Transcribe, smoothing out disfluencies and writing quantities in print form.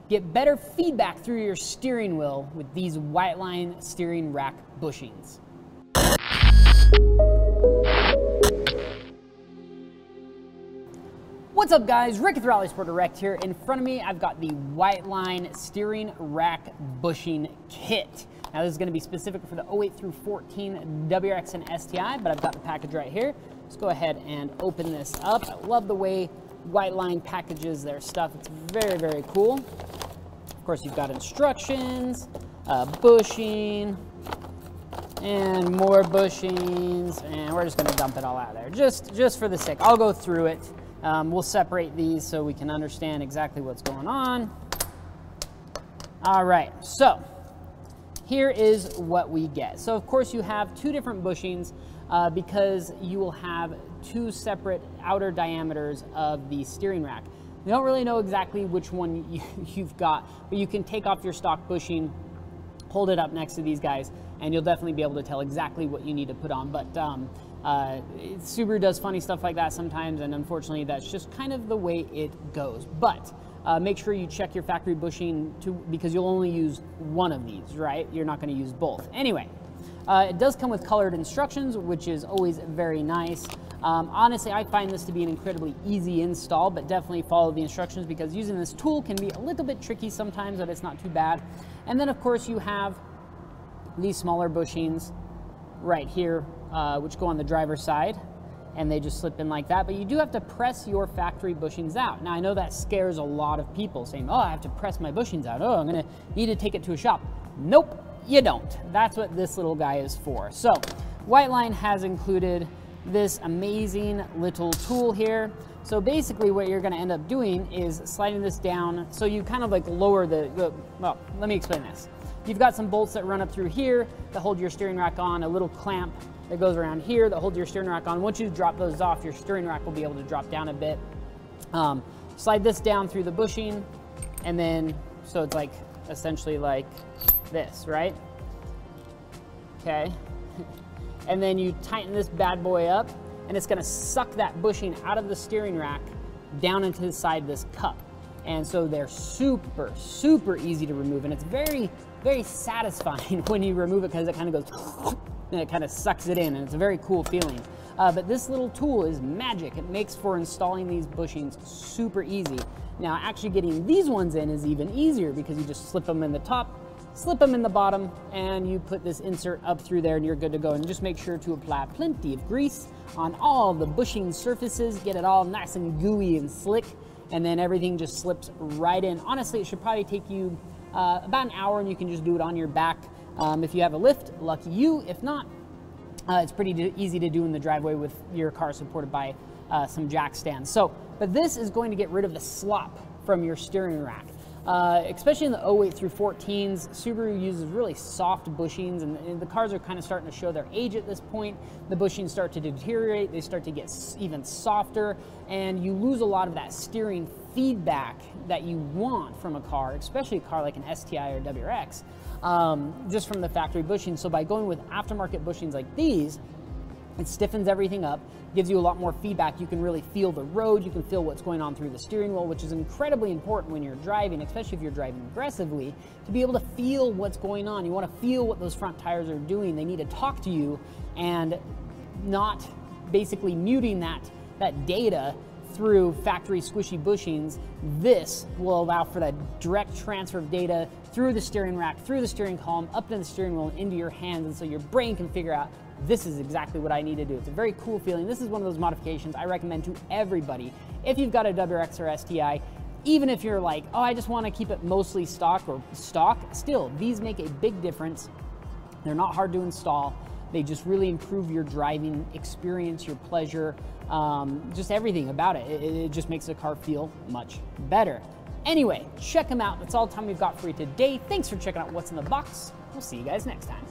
Get better feedback through your steering wheel with these Whiteline steering rack bushings. What's up guys, Rick with Rally Sport Direct here. In front of me, I've got the Whiteline steering rack bushing kit. Now this is gonna be specific for the 08 through 14 WRX and STI, but I've got the package right here. Let's go ahead and open this up. I love the way Whiteline packages their stuff. It's very, very cool. Of course, you've got instructions, bushing, and more bushings, and we're just gonna dump it all out there. Just for the sake, I'll go through it. We'll separate these so we can understand exactly what's going on. All right, so here is what we get. So of course you have two different bushings because you will have two separate outer diameters of the steering rack. We don't really know exactly which one you've got, but you can take off your stock bushing, hold it up next to these guys, and you'll definitely be able to tell exactly what you need to put on. But Subaru does funny stuff like that sometimes, and unfortunately that's just kind of the way it goes. But make sure you check your factory bushing because you'll only use one of these, right? You're not going to use both. Anyway, it does come with colored instructions, which is always very nice. Honestly, I find this to be an incredibly easy install, but definitely follow the instructions because using this tool can be a little bit tricky sometimes, but it's not too bad. And then of course you have these smaller bushings right here, which go on the driver's side, and they just slip in like that. But you do have to press your factory bushings out. Now I know that scares a lot of people, saying, oh, I have to press my bushings out. Oh, I'm gonna need to take it to a shop. Nope, you don't. That's what this little guy is for. So Whiteline has included this amazing little tool here. So basically what you're gonna end up doing is sliding this down. So you kind of like lower well, let me explain this. You've got some bolts that run up through here that hold your steering rack on, a little clamp that goes around here that holds your steering rack on. Once you drop those off, your steering rack will be able to drop down a bit. Slide this down through the bushing, and then, so it's like, essentially like this, right? Okay. And then you tighten this bad boy up, and it's gonna suck that bushing out of the steering rack down into the side of this cup. And so they're super, super easy to remove, and it's very, very satisfying when you remove it because it kind of goes and it kind of sucks it in, and it's a very cool feeling. But this little tool is magic. It makes for installing these bushings super easy. Now actually getting these ones in is even easier because you just slip them in the top, slip them in the bottom, and you put this insert up through there and you're good to go. And just make sure to apply plenty of grease on all the bushing surfaces, get it all nice and gooey and slick, and then everything just slips right in. Honestly, it should probably take you about an hour, and you can just do it on your back. If you have a lift, lucky you. If not, it's pretty easy to do in the driveway with your car supported by some jack stands. So, but this is going to get rid of the slop from your steering rack. Especially in the 08 through 14s, Subaru uses really soft bushings, and the cars are kind of starting to show their age at this point. The bushings start to deteriorate, they start to get even softer, and you lose a lot of that steering feedback that you want from a car, especially a car like an STI or WRX, just from the factory bushing. So by going with aftermarket bushings like these, it stiffens everything up, gives you a lot more feedback. You can really feel the road, you can feel what's going on through the steering wheel, which is incredibly important when you're driving, especially if you're driving aggressively, to be able to feel what's going on. You want to feel what those front tires are doing. They need to talk to you, and not basically muting that data through factory squishy bushings. This will allow for that direct transfer of data through the steering rack, through the steering column, up to the steering wheel, and into your hands, and so your brain can figure out, this is exactly what I need to do. It's a very cool feeling. This is one of those modifications I recommend to everybody. If you've got a WRX or STI, even if you're like, oh, I just want to keep it mostly stock or stock, still, these make a big difference. They're not hard to install. They just really improve your driving experience, your pleasure, just everything about it. It just makes the car feel much better. Anyway, check them out. That's all the time we've got for you today. Thanks for checking out what's in the box. We'll see you guys next time.